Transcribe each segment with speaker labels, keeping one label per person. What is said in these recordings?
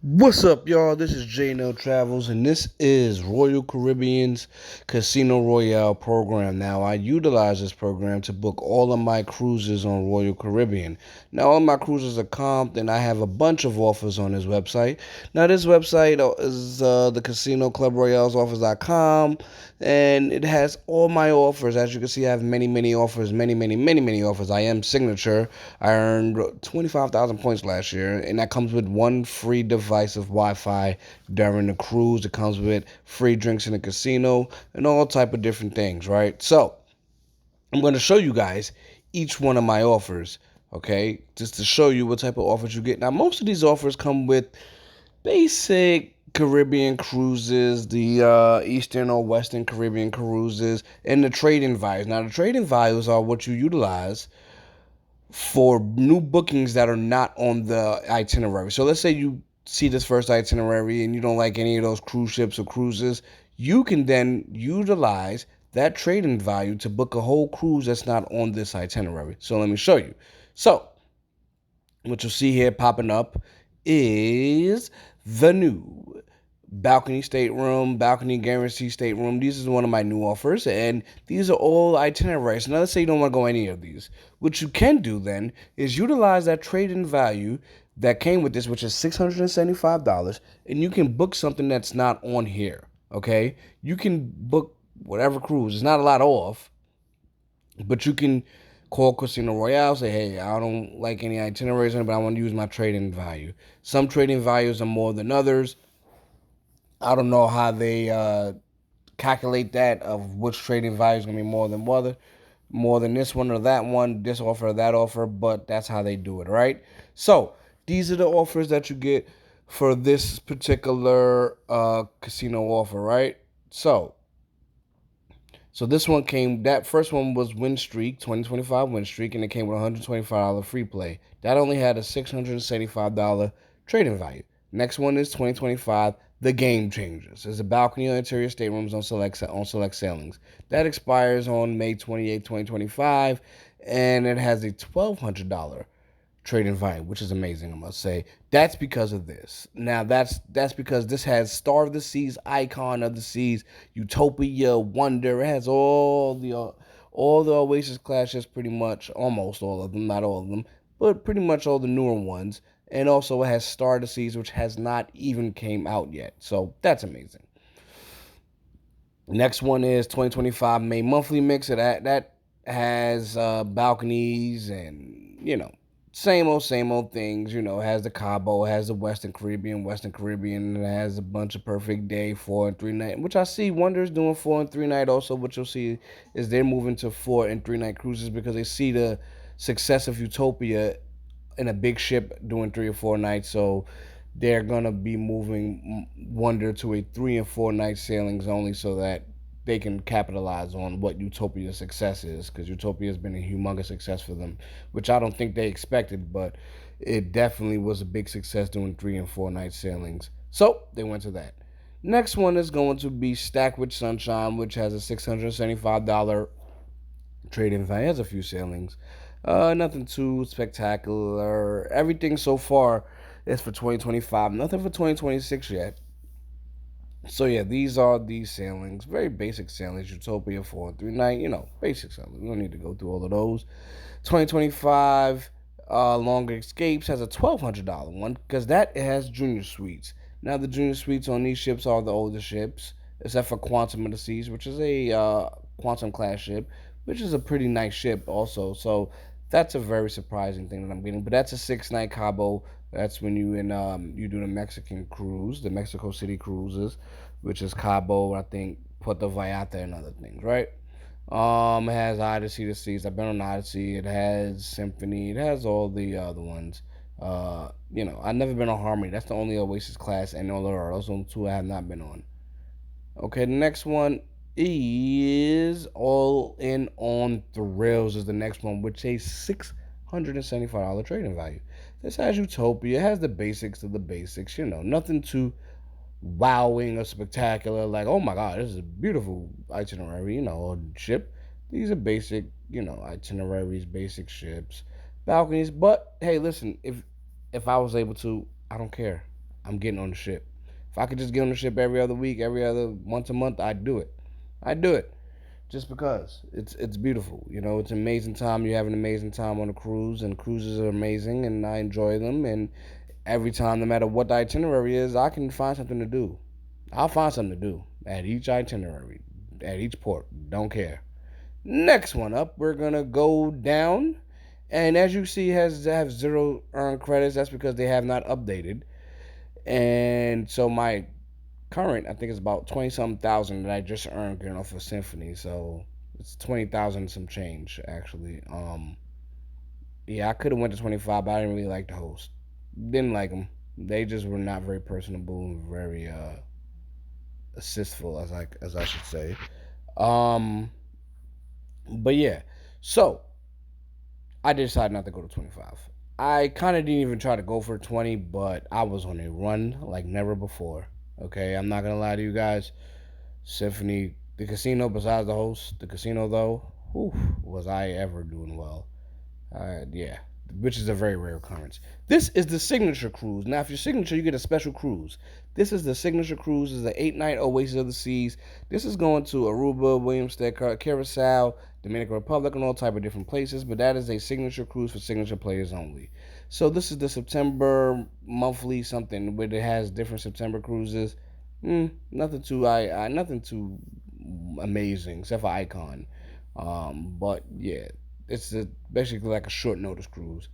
Speaker 1: What's up, y'all? This is J&L Travels, and this is Royal Caribbean's Casino Royale program. Now, I utilize this program to book all of my cruises on Royal Caribbean. Now, all of my cruises are comped, and I have a bunch of offers on this website. Now, this website is the Casino Club Royale's offers.com, and it has all my offers. As you can see, I have many offers, many offers. I am signature. I earned 25,000 points last year, and that comes with one free device of Wi-Fi during the cruise. It comes with free drinks in the casino and all type of different things, right? So I'm going to show you guys each one of my offers, okay? Just to show you what type of offers you get. Now, most of these offers come with basic Caribbean cruises, the Eastern or Western Caribbean cruises, and the trading values. Now, the trading values are what you utilize for new bookings that are not on the itinerary. So let's say you see this first itinerary and you don't like any of those cruise ships or cruises, you can then utilize that trading value to book a whole cruise that's not on this itinerary. So let me show you. So what you'll see here popping up is the new balcony stateroom, balcony guarantee stateroom. These are one of my new offers, and these are all itineraries. Now, let's say you don't want to go any of these. What you can do then is utilize that trade-in value that came with this, which is $675, and you can book something that's not on here. Okay, you can book whatever cruise. It's not a lot off, but you can call Casino Royale, say, hey, I don't like any itineraries, but I want to use my trading value. Some trading values are more than others. I don't know how they calculate that of which trading value is going to be more than this one or that one, this offer or that offer, but that's how they do it, right? So these are the offers that you get for this particular casino offer, right? So this one came, that first one was Win Streak, 2025 Win Streak, and it came with $125 free play. That only had a $675 trading value. Next one is 2025 The Game Changers. There's a balcony or interior staterooms on select sailings. That expires on May 28, 2025, and it has a $1,200 trading value, which is amazing, I must say. That's because of this. Now, that's because this has Star of the Seas, Icon of the Seas, Utopia, Wonder. It has all the Oasis class ships, pretty much, almost all of them, not all of them, but pretty much all the newer ones. And also, it has Star of the Seas, which has not even came out yet. So that's amazing. Next one is 2025 May monthly mix. That has balconies and same old things. It has the Cabo, it has the Western Caribbean, and it has a bunch of Perfect Day 4 and 3 night, which I see Wonders doing 4 and 3 night. Also, what you'll see is they're moving to 4 and 3 night cruises because they see the success of Utopia in a big ship doing 3 or 4 nights. So they're gonna be moving Wonder to a 3 and 4 night sailings only, so that they can capitalize on what Utopia's success is, because Utopia has been a humongous success for them, which I don't think they expected, but it definitely was a big success doing 3 and 4 night sailings. So they went to that. Next one is going to be Stack with Sunshine, which has a $675 trading value. It has a few sailings. Nothing too spectacular. Everything so far is for 2025. Nothing for 2026 yet. So yeah, these are these sailings. Very basic sailings. Utopia 4 and 3 night. Basic sailings. We don't need to go through all of those. 2025 Longer Escapes has a $1,200 one, because that has junior suites. Now the junior suites on these ships are the older ships, except for Quantum of the Seas, which is a Quantum class ship, which is a pretty nice ship also. So that's a very surprising thing that I'm getting. But that's a 6 night Cabo. That's when you do the Mexican cruise, the Mexico City cruises, which is Cabo, I think Puerto Vallarta and other things, right? It has Odyssey to Seas. I've been on Odyssey. It has Symphony. It has all the other ones. I've never been on Harmony. That's the only Oasis class, and all there are. Those are the two I have not been on. Okay, the next one is All In on Thrills is the next one, which is $675 trading value. This has Utopia. It has the basics of the basics. Nothing too wowing or spectacular, like, oh my god, this is a beautiful itinerary, or ship. These are basic, itineraries, basic ships, balconies. But hey, listen, if I was able to, I don't care. I'm getting on the ship. If I could just get on the ship every other week, every other once a month, I'd do it. I'd do it just because it's beautiful. You know, it's an amazing time. You have an amazing time on a cruise, and cruises are amazing, and I enjoy them. And every time, no matter what the itinerary is, I can find something to do. I'll find something to do at each itinerary, at each port. Don't care. Next one up, we're gonna go down, and as you see, has have zero earned credits. That's because they have not updated. And so my current, I think it's about 20 something thousand that I just earned getting off of Symphony. So it's 20,000 some change actually. Yeah, I could have went to 25, but I didn't really like the host. Didn't like them. They just were not very personable and very assistful, as I should say. Um, but yeah, so I decided not to go to 25. I kind of didn't even try to go for 20, but I was on a run like never before. Okay, I'm not gonna lie to you guys. Symphony, the casino, besides the host, the casino though, whew, was I ever doing well? Yeah, which is a very rare occurrence. This is the signature cruise. Now, if you're signature, you get a special cruise. This is the signature cruise. This is the 8 night Oasis of the Seas. This is going to Aruba, Williamstead, Curacao, Dominican Republic, and all type of different places. But that is a signature cruise for signature players only. So this is the September monthly something where it has different September cruises. Nothing too amazing except for Icon. But yeah, basically like a short notice cruise.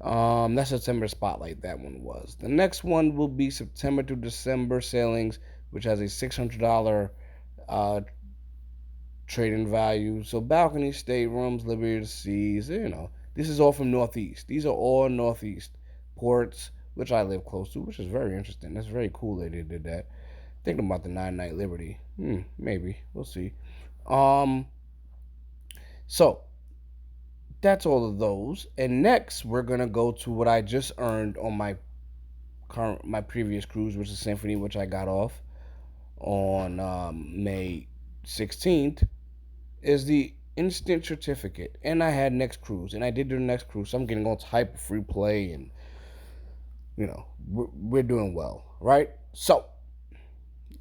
Speaker 1: That's September Spotlight. That one was. The next one will be September to December sailings, which has a $600 uh, trading value. So balcony staterooms, Liberty of the Seas. This is all from Northeast. These are all Northeast ports, which I live close to, which is very interesting. That's very cool that they did that. Thinking about the 9 night Liberty. Maybe we'll see. Um, so that's all of those. And next, we're gonna go to what I just earned on my previous cruise, which is Symphony, which I got off on May 16th, is the instant certificate. And I had next cruise, and I did do the next cruise, so I'm getting all type of free play, and we're doing well, right? So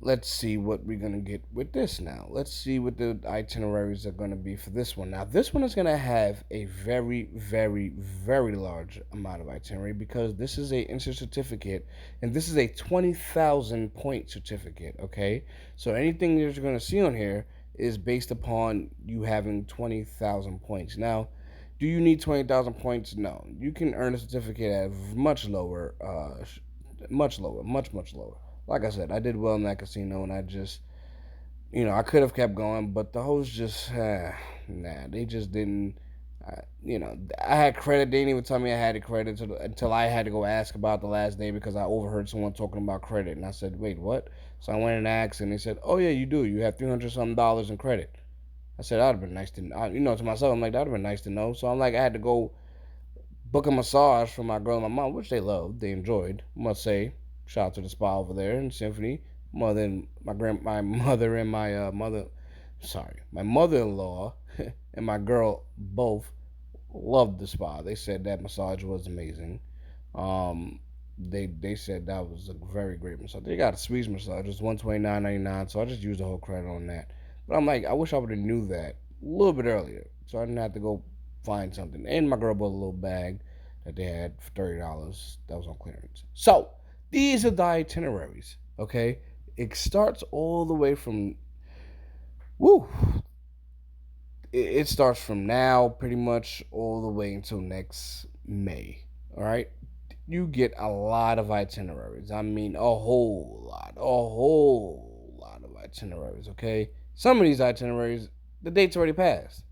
Speaker 1: let's see what we're going to get with this now. Let's see what the itineraries are going to be for this one. Now, this one is going to have a very, very, very large amount of itinerary because this is a instant certificate and this is a 20,000 point certificate, okay? So anything that you're going to see on here is based upon you having 20,000 points. Now, do you need 20,000 points? No. You can earn a certificate at much lower, much lower. Like I said, I did well in that casino, and I just, I could have kept going, but the host just, nah, they just didn't. I had credit. They didn't even tell me I had a credit until I had to go ask about the last day because I overheard someone talking about credit, and I said, "Wait, what?" So I went and asked, and they said, "Oh yeah, you do. You have $300 something in credit." I said, "That'd have been nice to, to myself." I'm like, "That'd have been nice to know." So I'm like, I had to go book a massage for my girl and my mom, which they loved, they enjoyed. I must say, shout out to the spa over there in Symphony. My mother and my mother-in-law and my girl both loved the spa. They said that massage was amazing. Um, they said that was a very great massage. They got a Swedish massage, it's $129.99, so I just used the whole credit on that. But I'm like, I wish I would have knew that a little bit earlier, so I didn't have to go find something. And my girl bought a little bag that they had for $30 that was on clearance. So these are the itineraries. Okay, it starts all the way from woo. It starts from now, pretty much all the way until next May. All right, you get a lot of itineraries. I mean, a whole lot of itineraries. Okay, some of these itineraries, the date's already passed.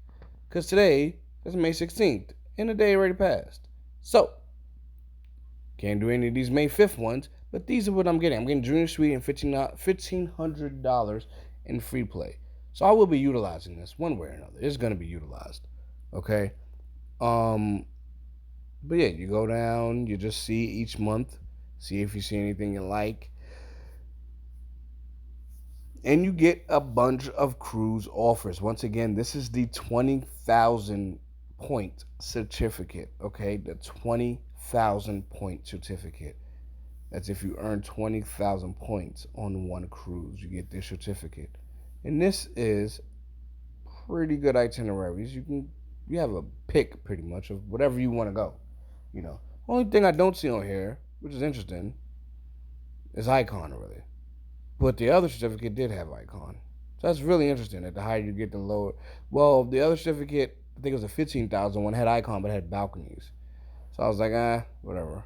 Speaker 1: Because today is May 16th, and the day already passed. So, can't do any of these May 5th ones, but these are what I'm getting. I'm getting Junior Suite and $1,500 in free play. So I will be utilizing this one way or another. It's going to be utilized. Okay? Um, but yeah, you go down, you just see each month, see if you see anything you like, and you get a bunch of cruise offers. Once again, this is the 20,000 point certificate, okay? The 20,000 point certificate. That's if you earn 20,000 points on one cruise, you get this certificate. And this is pretty good itineraries. You have a pick pretty much of whatever you want to go. You know, only thing I don't see on here, which is interesting, is icon really. But the other certificate did have icon. So that's really interesting that the higher you get, the lower. Well, the other certificate, I think it was a 15,000 one, had icon but had balconies. So I was like, whatever.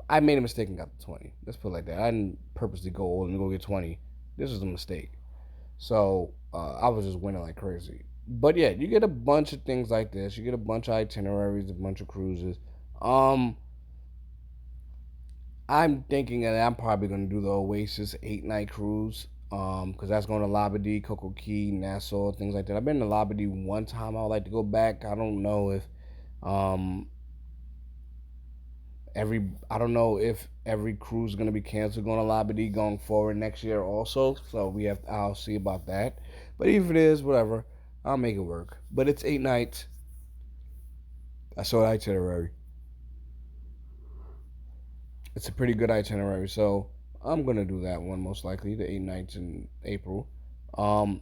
Speaker 1: I made a mistake and got the 20. Let's put it like that. I didn't purposely go old and go get 20. This was a mistake. So I was just winning like crazy. But yeah, you get a bunch of things like this. You get a bunch of itineraries, a bunch of cruises. Um, I'm thinking that I'm probably gonna do the Oasis 8 night cruise. Because that's going to Labadee, Coco Key, Nassau, things like that. I've been to Labadee one time. I would like to go back. Um I don't know if every cruise is gonna be canceled going to Labadee going forward next year also. So I'll see about that. But even if it is, whatever, I'll make it work. But it's 8 nights. I saw the itinerary. It's a pretty good itinerary, so I'm gonna do that one most likely, the 8 nights in April. Um,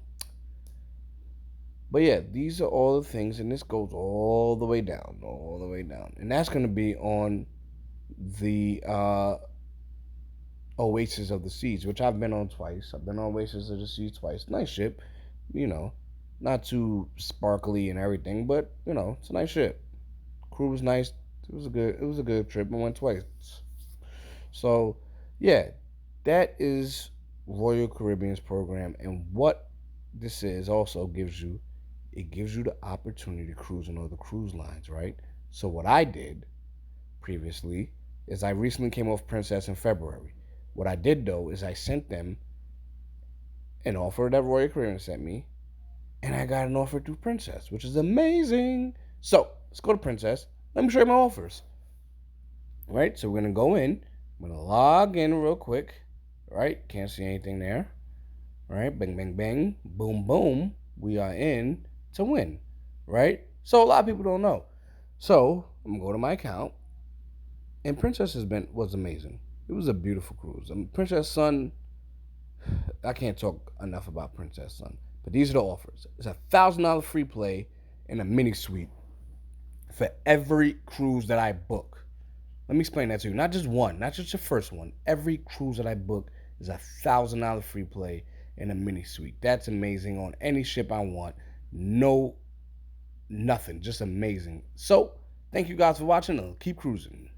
Speaker 1: but yeah, these are all the things, and this goes all the way down, and that's gonna be on the Oasis of the Seas, which I've been on twice. I've been on Oasis of the Seas twice. Nice ship, you know, not too sparkly and everything, but it's a nice ship. Crew was nice. It was a good trip. I went twice. So, yeah, that is Royal Caribbean's program, and what this is also gives you the opportunity to cruise on other cruise lines, right? So what I did previously is I recently came off Princess in February. What I did though is I sent them an offer that Royal Caribbean sent me, and I got an offer through Princess, which is amazing. So let's go to Princess. Let me show you my offers. All right, so we're gonna go in. I'm gonna log in real quick. All right, can't see anything there. All right, bang, bang, bang, boom, boom. We are in to win. Right. So a lot of people don't know. So I'm gonna go to my account, and Princess was amazing. It was a beautiful cruise. Princess Sun. I can't talk enough about Princess Sun. But these are the offers. It's $1,000 free play and a mini suite for every cruise that I book. Let me explain that to you. Not just one, not just your first one. Every cruise that I book is $1,000 free play and a mini suite. That's amazing on any ship I want. No, nothing, just amazing. So, thank you guys for watching and keep cruising.